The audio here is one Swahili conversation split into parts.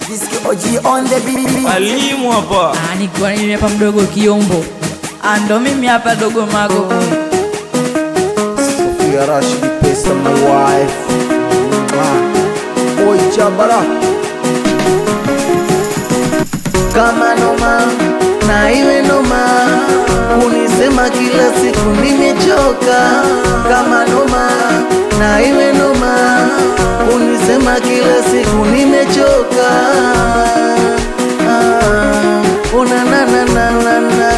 Whiskey OG on the beat. Alimu hapa. Nikiwa mimi hapa mdogo Kiombo. Ando mimi hapa dogo Mago. Sofia Rashid pesa my wife. Oi Chabara. Kama noma na iwe noma, unisema kila siku nimechoka. Kama noma na iwe noma, unisema kila siku nimechoka. Una na na na na na.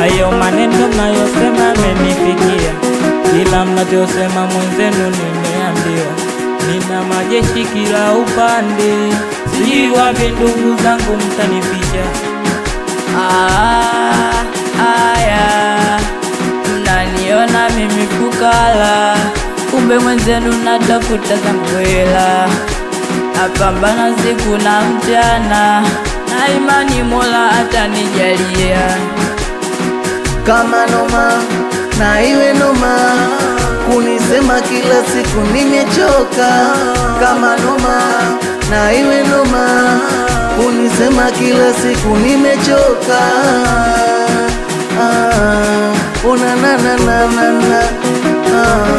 Ayo maneno mnayosema yamenifikia, kila mnachosema mwenzenu nimeambiwa. Nina majeshi kila upande, sijui wapi ndugu zangu mtanificha. Aya, mnaniona mimi fukara, kumbe mwenzenu natafuta zangu hela. Napambana siku na mchana, na imani Mola atanijalia. Kama noma na iwe noma, kunisema kila siku nimechoka. Kama noma na iwe noma, kunisema kila siku nimechoka. Una na na na na na.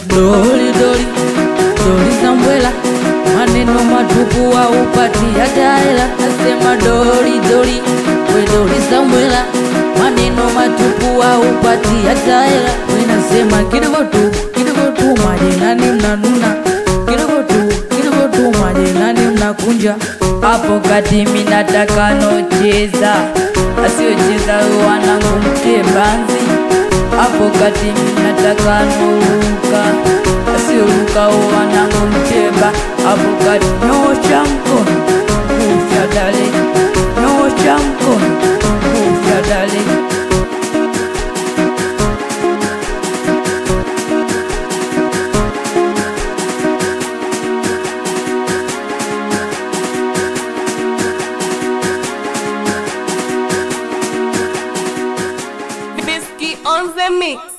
Doli doli, doli zambwela, maneno matupu wa upati hata hela. Nasema doli doli, we doli zambwela, maneno matupu wa upati hata hela. We nasema kidogo tu majirani mnanuna, kidogo tu majirani mnakunja. Hapo kati mimi nataka nocheza, asiocheza wanangu mtebanzi. Hapo kati mimi nataka nuruka, asiyoruka wanangu mteba. Hapo kati nyosha mkono, rusha dale, nyosha mkono, rusha dale. Whiskey on the mix.